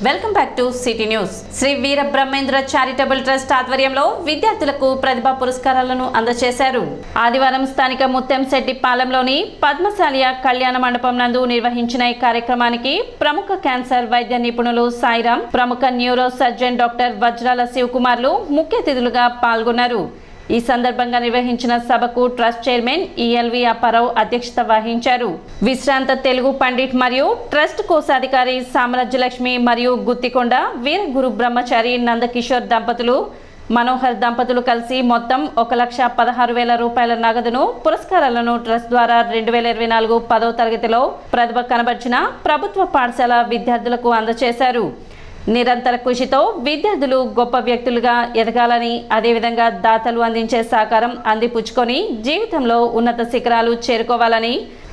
Welcome back to city news. Sri Veera Brahmendra charitable trust ఆధ్వర్యంలో విద్యార్థులకు ప్రతిభా పురస్కారాలను అందజేశారు. ఆదివారం స్థానిక ముత్తంశెట్టి పాలెంలోని పద్మశాలియ కళ్యాణ మండపం నందు నిర్వహించిన ఈ కార్యక్రమానికి ప్రముఖ క్యాన్సర్ వైద్య నిపుణులు సాయిరాం, ప్రముఖ న్యూరో సర్జన్ డాక్టర్ వజ్రాల శివకుమార్లు ముఖ్య అతిథులుగా పాల్గొన్నారు. ఈ సందర్భంగా నిర్వహించిన సభకు ట్రస్ట్ చైర్మన్ ఈఎల్వి అప్పారావు అధ్యక్షత వహించారు. విశ్రాంత తెలుగు పండిట్ మరియు ట్రస్ట్ కోశాధికారి సామ్రాజ్యలక్ష్మి మరియు గుత్తికొండ వీర గురు బ్రహ్మచారి నందకిషోర్ దంపతులు, మనోహర్ దంపతులు కలిసి మొత్తం 1,16,000 రూపాయల నగదును పురస్కారాలను ట్రస్ట్ ద్వారా 2024 10వ తరగతిలో ప్రతిభ కనబర్చిన ప్రభుత్వ పాఠశాల విద్యార్థులకు అందజేశారు. నిరంతర కృషితో విద్యార్థులు గొప్ప వ్యక్తులుగా ఎదగాలని, అదేవిధంగా దాతలు అందించే సహకారం అందిపుచ్చుకొని జీవితంలో ఉన్నత శిఖరాలు చేరుకోవాలని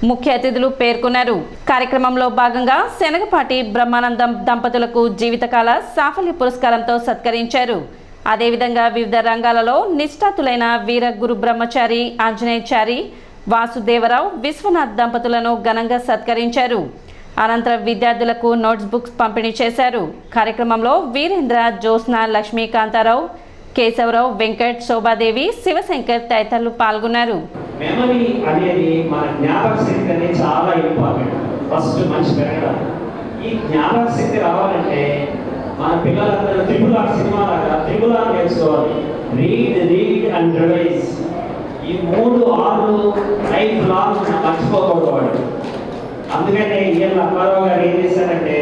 ముఖ్య అతిథులు పేర్కొన్నారు. కార్యక్రమంలో భాగంగా శనగపాటి బ్రహ్మానందం దంపతులకు జీవితకాల సాఫల్య పురస్కారంతో సత్కరించారు. అదేవిధంగా వివిధ రంగాలలో నిష్ఠాతులైన వీర గురు బ్రహ్మచారి ఆంజనేయచారి వాసుదేవరావు విశ్వనాథ్ దంపతులను ఘనంగా సత్కరించారు. అనంతరం విద్యార్థులకు నోట్స్ బుక్స్ పంపిణీ చేశారు. కార్యక్రమంలో వీరేంద్ర, జ్యోత్స్న, లక్ష్మీకాంతారావు, కేశవరావు, వెంకట్, శోభాదేవి, శివశంకర్ తదితరులు పాల్గొన్నారు. మెమరీ అనేది మన జ్ఞాపక శక్తి అనేది చాలా ఇంపార్టెంట్. ఫస్ట్ మంచి పెరగడం. ఈ జ్ఞాపక శక్తి రావాలంటే మన పిల్లలందరూ త్రిపుల్ ఆర్ సినిమా లాగా త్రిపుల్ ఆర్ నేర్చుకోవాలి. Read and revise. ఈ 3 Rలు లైఫ్ లాంగ్ మర్చిపోకూడదు వాడు. అందుకనే ఈఎల్ అప్పారావు గారు ఏం చేశారంటే,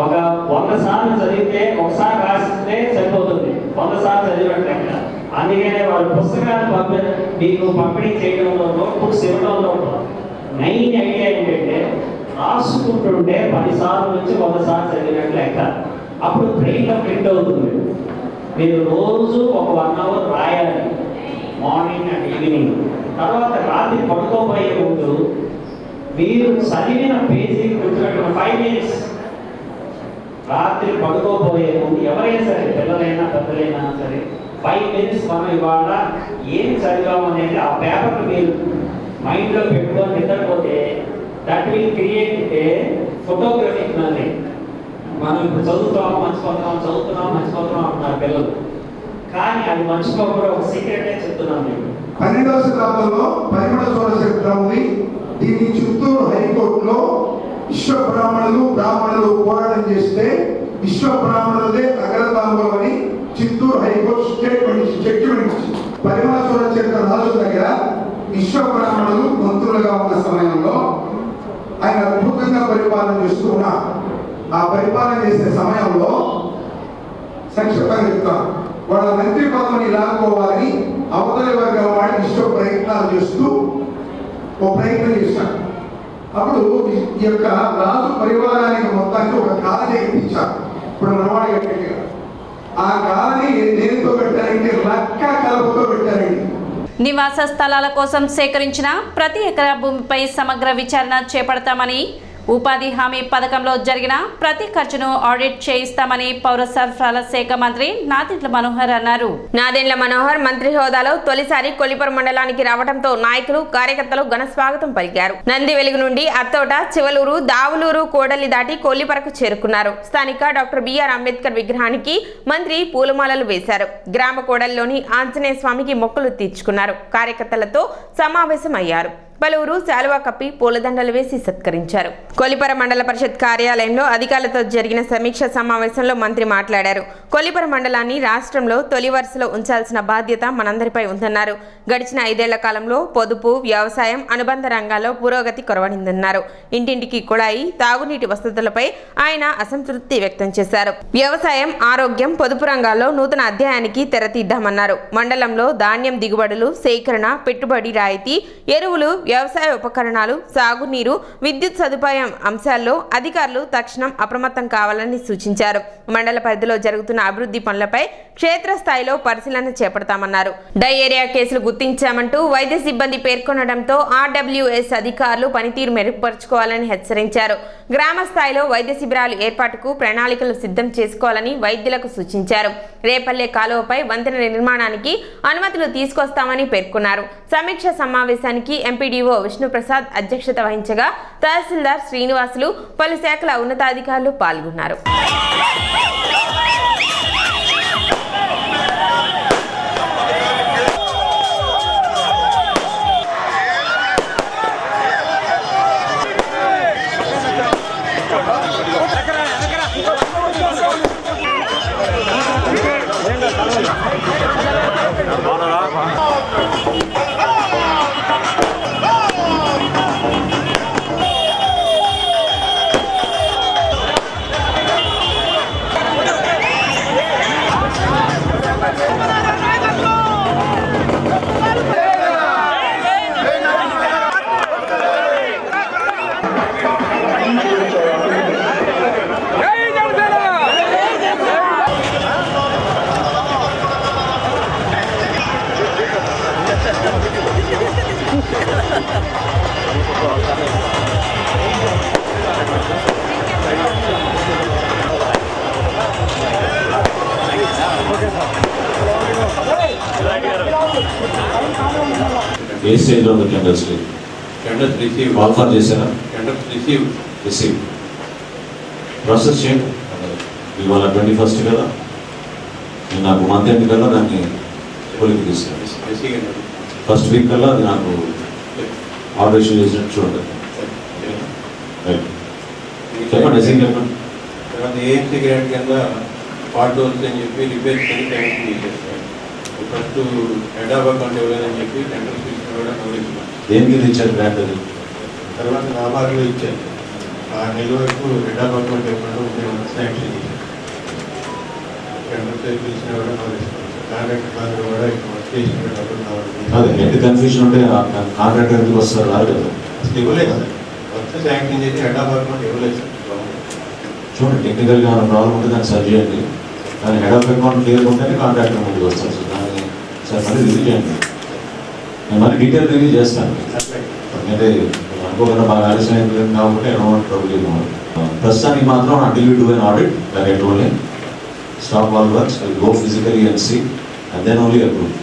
ఒక 100 సార్లు చదివితే ఒకసారి రాసిస్తే సరిపోతుంది, 100 సార్లు చదివినట్లయినా. అందుకనే వాళ్ళు పుస్తకాలు మీకు పంపిణీ చేయడంలో, నోట్బుక్స్ ఇవ్వడంలో మెయిన్ ఐడియా ఏంటంటే, రాసుకుంటుంటే 10 సార్లు నుంచి 100 సార్లు చదివినట్లు లెక్క. అప్పుడు బ్రెయిన్లో ప్రింట్ అవుతుంది. మీరు రోజు ఒక 1 అవర్ రాయాలి, మార్నింగ్ అండ్ ఈవినింగ్. తర్వాత రాత్రి పడుకోబోయే ముందు మీరు చదివిన పేజీ గుర్తుపెట్టుకున్న 5 minutes రాత్రి పడుకోబోయే ముందు ఎవరైనా సరే, పిల్లలైనా పెద్దలైనా సరే, 5 minutes మనం ఇవాళ ఏం చదివాము అనేది ఆ పేపర్ మీరు మైండ్లో పెట్టుకొని నిద్రపోతే that will create a photographic memory. మనం ఇప్పుడు చదువుతున్నాం మర్చిపోతున్నాం అంటున్నారు పిల్లలు, కానీ అది మర్చిపోకుండా ఒక సీక్రెటే చెప్తున్నాం మీకు. 12వ శతాబ్దంలో పరిమళ చోళ చరిత్ర ఉంది. దీన్ని చిత్తూరు హైకోర్టులో బ్రాహ్మణులు పోరాటం చేస్తే విశ్వ బ్రాహ్మణులదే అగ్రతాంబరం అని చిత్తూరు హైకోర్టు జడ్జిమెంట్ ఇచ్చింది. పరిమళ చోళ చరిత్ర రాజు దగ్గర విశ్వ బ్రాహ్మణులు మంత్రులుగా ఉన్న సమయంలో ఆయన అద్భుతంగా పరిపాలన చేస్తూ ఉన్నారు. ఆ పరిపాలన చేసే సమయంలో సంక్షిప్తంగా చెప్తాను, వాళ్ళ మంత్రి పదవిని లాక్కోవాలని అవతలి వర్గం వాడి విశ్వ ప్రయత్నాలు చేస్తూ ఓ ప్రయత్నం చేశాడు. అప్పుడు ఈ యొక్క రాజు పరివారానికి మొత్తానికి ఒక కాలనీ కట్టించారు. ఇప్పుడు మనవాడి కట్టారు. ఆ కాలనీ దేనితో పెట్టారంటే లక్క కలపతో పెట్టారండి. నివాస స్థలాల కోసం సేకరించిన ప్రతి ఎకరా భూమిపై సమగ్ర విచారణ చేపడతామని, ఉపాధి హామీ పథకంలో జరిగిన ప్రతి ఖర్చును ఆడిట్ చేయిస్తామని పౌర సరఫరాల శాఖ మంత్రి నాదెండ్ల మనోహర్ అన్నారు. నాదెండ్ల మనోహర్ మంత్రి హోదాలో తొలిసారి కొల్లిపర మండలానికి రావడంతో నాయకులు, కార్యకర్తలు ఘన స్వాగతం పలికారు. నంది వెలుగు నుండి అత్తోట, చివలూరు, దావులూరు, కోడలి దాటి కొల్లిపరకు చేరుకున్నారు. స్థానిక డాక్టర్ బిఆర్ అంబేద్కర్ విగ్రహానికి మంత్రి పూలమాలలు వేశారు. గ్రామ కోడలిలోని ఆంజనేయ స్వామికి మొక్కులు తీర్చుకున్నారు. కార్యకర్తలతో సమావేశం అయ్యారు. పలువురు శాలువా కప్పి పూలదండలు వేసి సత్కరించారు. కొల్లిపర మండల పరిషత్ కార్యాలయంలో అధికారులతో జరిగిన సమీక్ష సమావేశంలో మంత్రి మాట్లాడారు. కొల్లిపర మండలాన్ని రాష్ట్రంలో తొలి వరుసలో ఉంచాల్సిన బాధ్యత మనందరిపై ఉందన్నారు. గడిచిన 5 ఏళ్ల కాలంలో పొదుపు, వ్యవసాయం, అనుబంధ రంగాల్లో పురోగతి కొరవడిందన్నారు. ఇంటింటికి కుళాయి, తాగునీటి వసతులపై ఆయన అసంతృప్తి వ్యక్తం చేశారు. వ్యవసాయం, ఆరోగ్యం, పొదుపు రంగాల్లో నూతన అధ్యాయానికి తెరతీద్దామన్నారు. మండలంలో ధాన్యం దిగుబడులు, సేకరణ, పెట్టుబడి రాయితీ, ఎరువులు, వ్యవసాయ ఉపకరణాలు, సాగునీరు, విద్యుత్ సదుపాయం అంశాల్లో అధికారులు తక్షణం అప్రమత్తం కావాలని సూచించారు. మండల పరిధిలో జరుగుతున్న అభివృద్ధి పనులపై క్షేత్రస్థాయిలో పరిశీలన చేపడతామన్నారు. డయేరియా కేసులు గుర్తించామంటూ వైద్య సిబ్బంది పేర్కొనడంతో ఆర్డబ్ల్యూఎస్ అధికారులు పనితీరు మెరుగుపరుచుకోవాలని హెచ్చరించారు. గ్రామ స్థాయిలో వైద్య శిబిరాలు ఏర్పాటుకు ప్రణాళికలు సిద్ధం చేసుకోవాలని వైద్యులకు సూచించారు. రేపల్లె కాలువపై వంతెన నిర్మాణానికి అనుమతులు తీసుకొస్తామని పేర్కొన్నారు. సమీక్ష సమావేశానికి ఎంపీడీ ఎంపీడీఓ విష్ణుప్రసాద్ అధ్యక్షత వహించగా తహసీల్దార్ శ్రీనివాసులు పలు శాఖల ఉన్నతాధికారులు పాల్గొన్నారు. ఏ స్టేజ్లో ఉంది టెండర్స్? టెండర్స్ రిసీవ్ ఆఫర్ చేశారా? టెండర్స్ రిసీవ్ ప్రాసెస్ చేయండి. ఇవాళ 21st కదా, నేను నాకు మంత్ ఎండ్ కల్లా దాన్ని కొలికి తీసుకెళ్ళి ఫస్ట్ వీక్ కల్లా అది నాకు ఆర్డర్ ఇష్యూ చేసినట్టు చూడండి. చెప్పండి ఎస్ఐ చెప్పండి. తర్వాత ఏఎంసీ గ్రాంట్ కింద పార్ట్ హోల్స్ అని చెప్పి repair first head of account ఇవ్వలేదని చెప్పి టెండర్ తీసుకుని కూడా నోటీస్ దేనికి ఇచ్చారు గ్రాంట్? అది తర్వాత నాబార్లో ఇచ్చారు. ఆ నెల వరకు హెడ్ ఆఫ్ అకౌంట్ ఇవ్వకుండా శాంక్షన్ చేశారు. టెండర్ పిలిచిన కూడా నోటీస్ కాంట్రాక్ట్ వాళ్ళు కూడా వర్క్ చేసిన అదే ఎంత కన్ఫ్యూజన్ ఉంటే కాంట్రాక్ట్ ఎందుకు వస్తారు? రాదు కదా, ఇవ్వలేదు కదా, వర్క్ శాంక్షన్ చేసి హెడ్ ఆఫ్ అకౌంట్ ఇవ్వలేదు సార్. చూడండి టెక్నికల్గా ఏమైనా ప్రాబ్లం ఉంటే దాన్ని సరి చేయండి. దాని హెడ్ ఆఫ్ అకౌంట్ క్లియర్ ఉంటేనే కాంట్రాక్టర్ ముందుకు వస్తారు సార్. దాన్ని సార్ మళ్ళీ రివ్యూ చేయండి. నేను మళ్ళీ డీటెయిల్ రివ్యూ చేస్తాను. ఎందుకంటే అనుకోకుండా బాగా ఆలస్యం అయిపోయింది కాబట్టి ప్రస్తుతానికి మాత్రం until we do an audit like I told him, stop all works, we'll go physically and see and then only approve.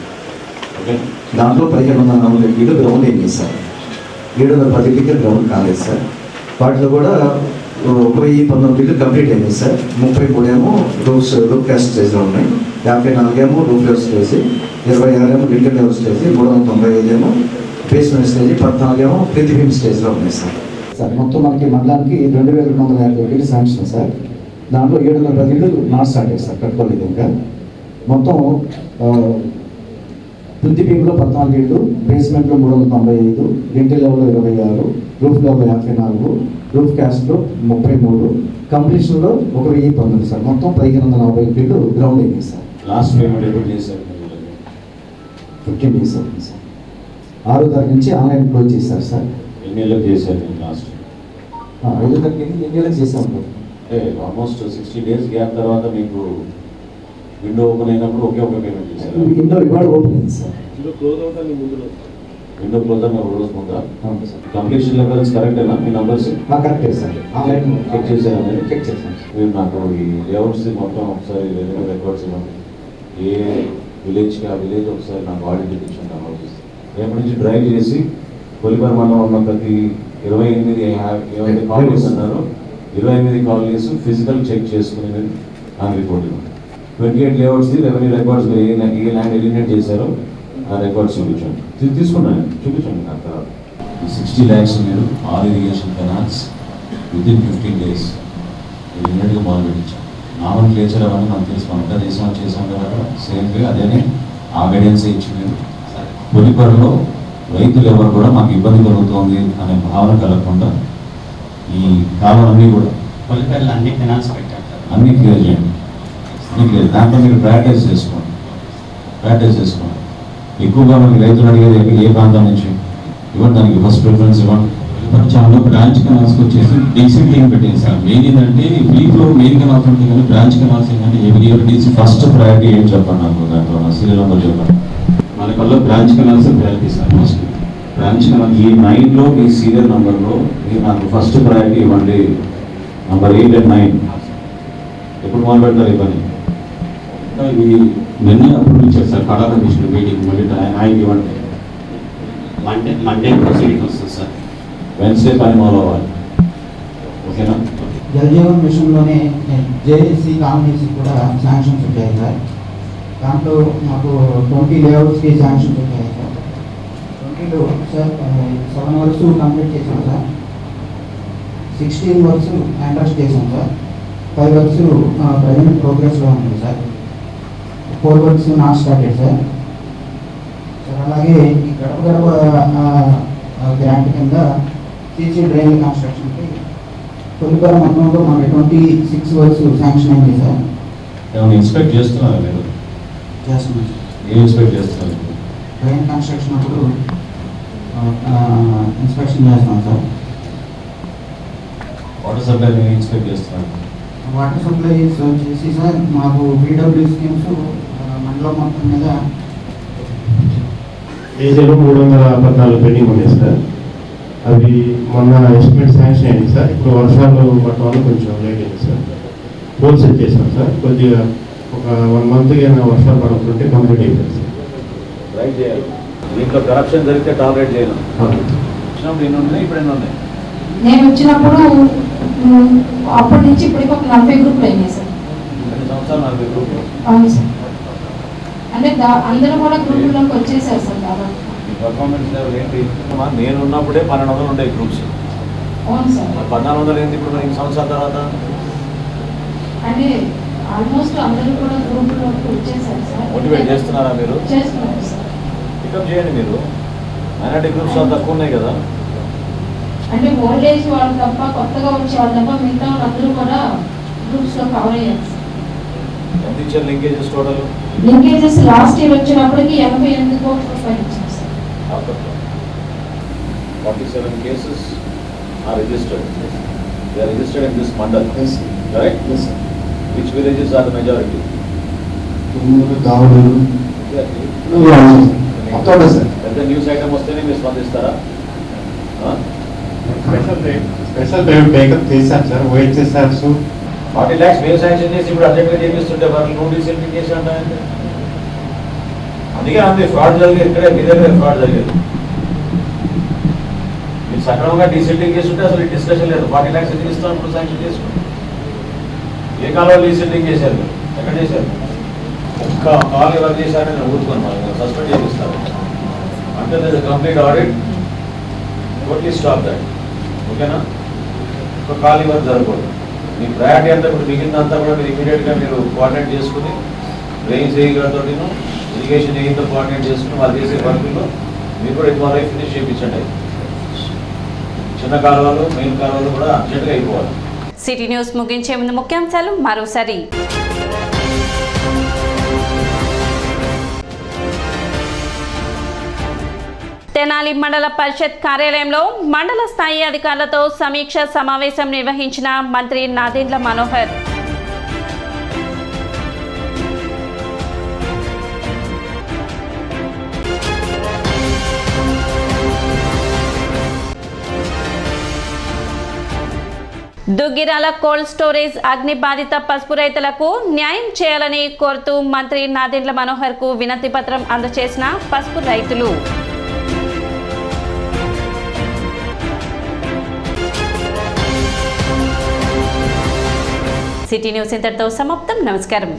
Okay? దాంట్లో 1540 గ్రౌండ్ అయింది సార్. 710 గ్రౌండ్ కాలేదు సార్. వాటిలో కూడా 1019 బిల్లు కంప్లీట్ అయింది సార్. 33 ఏమో రూఫ్ క్యాస్ట్ స్టేజ్లో ఉన్నాయి, 54 ఏమో రూఫ్ లెవెల్ స్టేజ్, 26 ఏమో లింటర్ లెవెల్ స్టేజ్, 395 ఏమో బేస్మెంట్ స్టేజ్, 14 ఏమో ప్రతిబింబ స్టేజ్లో ఉన్నాయి సార్. సార్ మొత్తం మనకి మండలానికి 2250 బిల్లు శాంక్షన్ సార్. దాంట్లో 710 బిల్లు నాట్ స్టార్ట్ అయ్యాయి సార్, కట్టుకోలేదు ఇంకా. మొత్తం ప్రతిబింబలో 14 ఇళ్ళు, బేస్మెంట్లో 395, లింటర్ లెవెల్లో 26, రూఫ్ లెవెల్లో 54, రూఫ్ క్యాస్ట్లో 33, కంప్లీషన్లో 1019 సార్. మొత్తం 1540 బిల్లు గ్రౌండ్ అయింది సార్. లాస్ట్ పేమెంట్ ఎప్పుడు చేశారు? 15 days అవుతుంది సార్. 6వ తారీఖు నుంచి ఆన్లైన్ క్లోజ్ చేశారు సార్. ఎన్ని నెలలకు చేశారు లాస్ట్? 5వ తారీఖు ఎన్ని నెలలకు చేసాం అంటే ఆల్మోస్ట్ 60 days గ్యాప్ తర్వాత మీకు విండో ఓపెన్ అయినప్పుడు ఒకే ఒక పేమెంట్ చేశారు. విండో ఇవాళ ఓపెన్ అయింది సార్. విండో క్లోజ్ అయిన ఒక రోజు ముందా? అవును సార్. కంప్లీషన్ లెవెల్స్ కరెక్టేనా మీ నంబర్స్? కరెక్టే సార్. ఆన్లైన్ చెక్ చేశారా? చెక్ చేశాను. మీరు నాకు ఈ లేఅవుట్స్ మొత్తం ఒకసారి రికార్డ్స్ ఇవ్వండి. ఏ విలేజ్కి ఆ విలేజ్ ఒకసారి నాకు ఆడిట్ ఇప్పించండి. ఆలోచిస్తాను రేపటి నుంచి డ్రైవ్ చేసి కొలిపర్ మండలం ఉన్న ప్రతి 28 ఏమైతే కాలనీస్ అన్నారో 28 కాలనీస్ ఫిజికల్ చెక్ చేసుకుని మీరు నాకు రిపోర్ట్ ఇవ్వండి. 28 లేఅవుట్స్ది రెవెన్యూ రికార్డ్స్ మీరు ఏ ల్యాండ్ ఎలిమినేట్ చేశారో ఆ రికార్డ్స్ చూపించండి. చూపించండి ఆ తర్వాత 60 lakhs మీరు all irrigation canals within 15 days ఇమీడియట్గా మొదలు పెట్టించాం. నామన్ క్లియర్ అవన్నీ మనకు తెలుసు, అంతా చేసాం కదా. సేమ్గా అదేనే ఆ గైడెన్స్ ఇచ్చింది. కొలిపర్లో రైతులు ఎవరు కూడా మాకు ఇబ్బంది కలుగుతోంది అనే భావన కలగకుండా ఈ కాలువలన్నీ కూడా కొలిపర్లు అన్ని కెనాల్స్ పెట్టారు, అన్నీ క్లియర్ చేయండి. అన్నీ క్లియర్. దాంట్లో మీరు ప్రాక్టీస్ చేసుకోండి. ఎక్కువగా మనకి రైతులు అడిగేది ఏ ప్రాంతం నుంచి ఇవ్వండి, దానికి ఫస్ట్ ప్రిఫరెన్స్ ఇవ్వండి. చాలా బ్రాంచ్ కెనాల్స్కి వచ్చేసి డీసీ టీమ్ పెట్టింది సార్. మెయిన్ ఏంటంటే ఫ్రీ ఫ్లో మెయిన్ కెనాల్స్ ఉంటుంది కానీ బ్రాంచ్ కెనాల్స్ ఏంటంటే ఎవరి డీసీ ఫస్ట్ ప్రయారిటీ ఏం చెప్పండి నాకు, దాంట్లో నా సీరియల్ నెంబర్ చెప్పండి. మనకల్లా branch canals priority sir. First branch canal ఈ 9లో మీ సీరియల్ నెంబర్లో మీరు నాకు ఫస్ట్ ప్రయారిటీ ఇవ్వండి. నంబర్ 8 and 9 ఎప్పుడు మొదలు పెడతారు ఈ పని? ఇవి నిన్న అప్పుడు ఇచ్చారు సార్. కళా కమిషన్ మీటింగ్ మళ్ళీ ఆయన ఇవ్వండి. మండే ప్రొసీడింగ్ వస్తుంది సార్. వెన్స్డే పని మొదలవ్వాలి. ఓకేనా? జల్ జీవన్ మిషన్లోనే జేఏసీ కాలనీస్ కూడా శాంక్షన్స్ వచ్చాయి సార్. దాంట్లో మాకు 20 లేఅవుట్స్కి శాంక్షన్స్ వచ్చాయి సార్. 20లో సార్ 7 వర్క్స్ కంప్లీట్ చేసాం సార్. 16 వర్క్స్ అండర్స్ చేసాం సార్. 5 వర్క్స్ ప్రజెంట్ ప్రోగ్రెస్లో ఉంది sir. 4 works not started sir. అలాగే ఈ గడప గడప గ్రాంట్ కింద సీసీ డ్రైన్ కన్స్ట్రక్షన్కి కొల్లిపర మొత్తంలో మనకి 26 వర్క్స్ శాంక్షన్ అయింది సార్. ఏమైనా ఇన్స్పెక్ట్ చేస్తున్నారా మీరు? చేస్తున్నాం సార్. ఏం ఇన్స్పెక్ట్ చేస్తున్నారు? డ్రైన్ కన్స్ట్రక్షన్ అప్పుడు ఇన్స్పెక్షన్ చేస్తాం సార్. వాటర్ సప్లై ఇన్స్పెక్ట్ చేస్తున్నారు? వాటర్ సప్లై వచ్చేసి సార్ మాకు పీడబ్ల్యూ స్కీమ్స్ మండలం మొత్తం మీద ఏజీలో 314 పెండింగ్ ఉన్నాయి సార్. అవి మొన్న ఎస్టిమేట్ శాంక్షన్ అయింది సార్. ఇప్పుడు వర్షాలు పట్టడం వల్ల కొంచెం లేట్ అయింది సార్. పోల్ సెట్ చేసాం సార్. కొద్దిగా ఒక 1 మంత్కి అయినా వర్షాలు పడుతుంటే కంప్లీట్ అయిపోయింది సార్. ట్రై చేయాలి. దీంట్లో కరప్షన్ జరిగితే టాలరేట్ చేయను. వచ్చినప్పుడు ఎన్ని ఉన్నాయి, ఇప్పుడు ఎన్ని ఉన్నాయి? నేను వచ్చినప్పుడు అప్పటి నుంచి ఇప్పటికి ఒక 40 గ్రూపులు అయినాయి సార్. 2 సంవత్సరాలు 40 గ్రూపులు. అవును సార్. అంటే అందరూ కూడా గ్రూపుల్లోకి వచ్చేసారు సార్. దాదాపు పర్ఫార్మెన్స్ లెవెల్ ఏంటి? నేను ఉన్నప్పుడే 1200 ఉండే గ్రూప్స్. అవును సార్. 1400 ఏంటి ఇప్పుడు 2 సంవత్సరాల తర్వాత? అంటే ఆల్మోస్ట్ అందరూ కూడా గ్రూపుల్లోకి వచ్చేసారు సార్. మోటివేట్ చేస్తున్నారా మీరు? చేస్తున్నారు సార్. పికప్ చేయండి మీరు. మైనారిటీ గ్రూప్స్ తక్కువ ఉన్నాయి కదా. అంటే ఓల్డ్ ఏజ్ వాళ్ళు తప్ప, కొత్తగా వచ్చే వాళ్ళు తప్ప మిగతా వాళ్ళందరూ కూడా గ్రూప్స్లో కవర్ అయ్యారు సార్. ఎంత ఇచ్చారు linkages total? Linkages last year వచ్చినప్పటికి 88 కోట్ల రూపాయలు ఇచ్చారు sir. 47 cases are registered. They are registered in this mandal. Yes, sir. Correct? Yes, sir. Which villages are the majority? Davuluru Attota sir. పెద్ద న్యూస్ ఐటమ్ వస్తేనే మీరు స్పందిస్తారా? స్పెషల్ టేకప్ చేశారు సార్. ఓహెచ్ఎస్ఆర్స్ 40 lakhs మేము sanction చేసి ఇప్పుడు అర్జెంట్గా చేపిస్తుంటే వాళ్ళు నోటీస్ వెరిఫికేషన్ అంటే అందుకే అంతే ఫ్రాడ్ జరిగేది. ఇక్కడే మీ దగ్గర ఫ్రాడ్ జరిగేది. మీరు సక్రమంగా డీసెంటింగ్ చేస్తుంటే అసలు ఈ డిస్కషన్ లేదు. 40 lakhs ఎందుకు ఇస్తాం ఇప్పుడు శాంక్షన్ చేసుకుంటాం? ఏ కాలంలో డీసెంటింగ్ చేశారు? ఎక్కడ చేశారు? ఒక్క కాల్ ఎవరు చేశారని నేను ఊరుకున్నాను. సస్పెండ్ చేపిస్తారు అంటే complete audit totally stop that. ఓకేనా? ఒక కాల్ ఎవరు జరగకూడదు. మీ ప్రయారిటీ అంతా ఇప్పుడు మిగిలినంతా కూడా మీరు ఇమీడియట్గా మీరు కోఆర్డినేట్ చేసుకుని డ్రైన్స్ ఏఈగారితో ఇరిగేషన్ ఏఈతో కోఆర్డినేట్ చేసుకుని వాళ్ళు చేసే వర్కుల్లో మీరు కూడా ఇన్వాల్వ్ అయ్యి ఫినిష్ చేయించండి. చిన్న కాలువలు, మెయిన్ కాలువలు కూడా అర్జెంట్గా అయిపోవాలి. సిటీ న్యూస్ ముగించే ముందు ముఖ్యాంశాలు మరోసారి. తెనాలి మండల పరిషత్ కార్యాలయంలో మండల స్థాయి అధికారులతో సమీక్ష సమావేశం నిర్వహించిన మంత్రి నాదెండ్ల మనోహర్. దుగ్గిరాల కోల్డ్ స్టోరేజ్ అగ్ని బాధిత పసుపు రైతులకు న్యాయం చేయాలని కోరుతూ మంత్రి నాదెండ్ల మనోహర్ కు వినతి పత్రం అందజేసిన పసుపు రైతులు. సిటీ న్యూస్ ఇంతటితో సమాప్తం. నమస్కారం.